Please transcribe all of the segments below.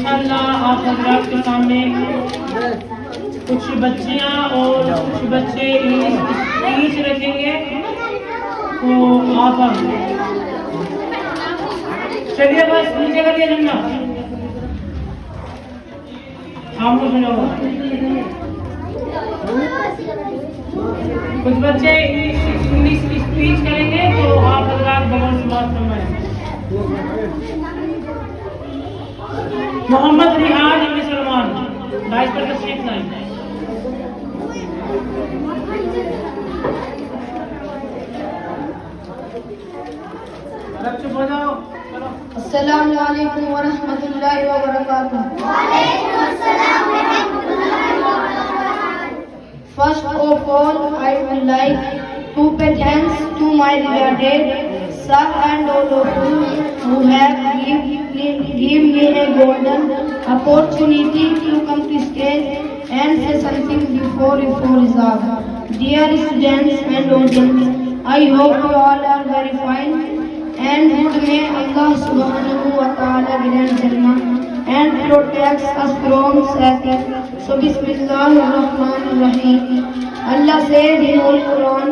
इंशाअल्लाह आप हज़रात के सामने कुछ बच्चियां और कुछ बच्चे स्पीच रखेंगे, तो आप चलिए बस नीचे करिए झंडा, आपको सुनाओ। कुछ बच्चे इंग्लिश स्पीच करेंगे, तो आप हज़रात भगवान से बात फरमाएं। मोहम्मद रिहान इब्न सलमान, दाइश पर तशरीफ लाएं। चुप हो जाओ। अस्सलामु अलैकुम व रहमतुल्लाहि व बरकातुहू। वालेकुम अस्सलाम व रहमतुल्लाहि व बरकातुहू। First of all, I would like to pay thanks to my beloved sir and all of you who have given me a golden opportunity to come to stage and say something before Rizab. Dear students and audience, I hope you all are very fine and good. May Allah subhanahu wa ta'ala grant Jannah and protects us from Satan. So Bismillahir Rahmanir Rahim. Allah says in Holy Quran,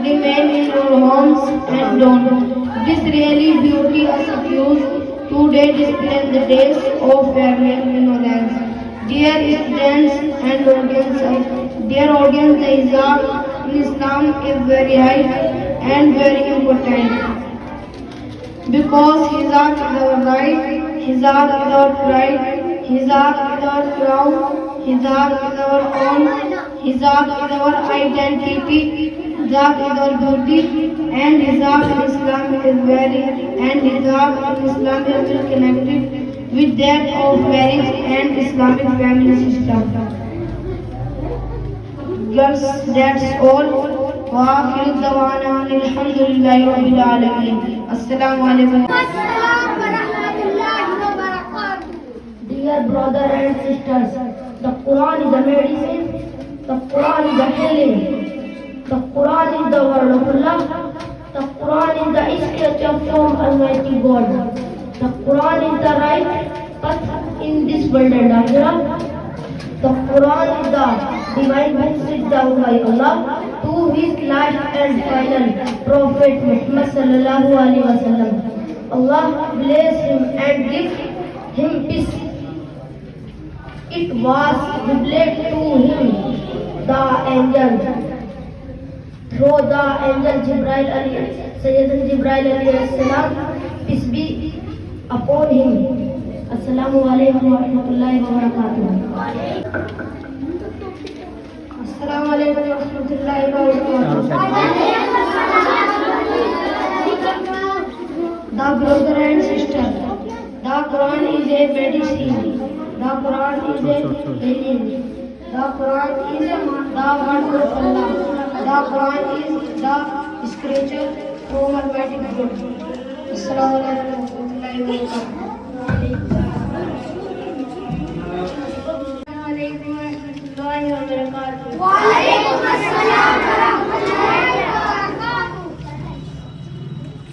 remain in your homes and don't. This really beautiful accused today display the days of farewell ignorance. Dear students and audience, the hijab in Islam is very high and very important. Because hijab is our right, hijab is our pride, hijab is our crown, hijab is our own, hijab is our identity, hijab is our beauty, and hijab in Islam is very connected with that of marriage and Islamic family system. Girls, that's all. وآخر دعوانا الحمد لله رب العالمين. السلام عليكم. Dear brothers and sisters, the Quran is the medicine, the Quran is the healing, the Quran is the word of Allah, the Quran is the scripture from Almighty God. The Quran is the right path in this world and Akhirah. The Quran is the divine book sent down by Allah to his last and final Prophet Muhammad sallallahu alaihi wasallam. Allah bless him and give him peace. It was revealed to him the angel through the angel Jibril alayhi Sayyidina Jibril alayhi salam, peace be upon him. Assalamu alaikum wa rahmatullahi wa barakatuh. Assalamu alaikum wa rahmatullahi wa barakatuh. The brother and sister, the Quran is a medicine. The Quran is a healing. The Quran is the word of Allah. The Quran is the scripture from Almighty God. Assalamu alaikum wa rahmatullahi wa barakatuh.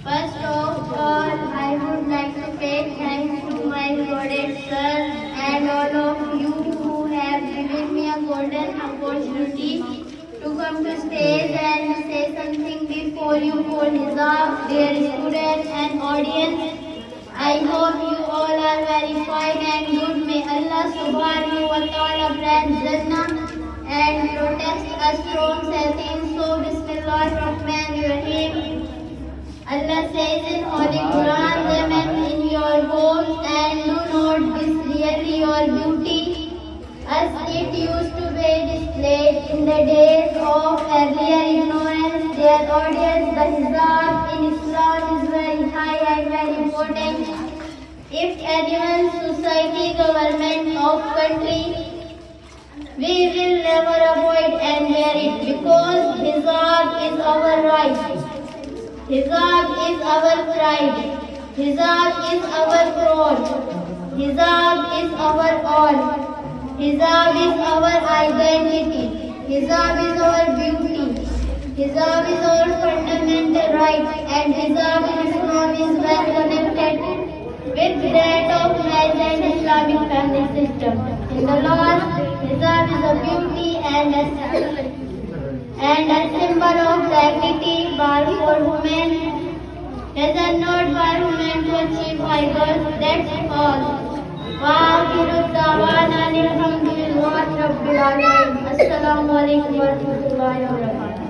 First of all, I would like to pay thanks to my beloved sir and all of you who have given me a golden opportunity to come to stage and say something before you for hijab, dear students and audience. I hope you all are very fine and good. May Allah subhanahu wa ta'ala grant Jannah and protect us from Satan. So Bismillahir Rahmanir Rahim. Allah says in Holy Quran, remain in your homes and do not display your beauty as it used to be displayed in the days of earlier ignorance. Dear audience, the hijab in Islam is very high and very important. If anyone's society, government of country, we will never avoid and wear it because hijab is our right. Hijab is our pride. Hijab is our crown. Hijab is our all. Hijab is our identity. Hijab is our beauty. Hijab is our fundamental right. And hijab in Islam is well connected with that of marriage and Islamic family system. In the laws, hijab is a beauty and a symbol of dignity, bar for women. Does not bar women to achieve high goals. That's all. وآخر الدعوانا الحمد لله رب العالمين. السلام عليكم ورحمة الله وبركاته.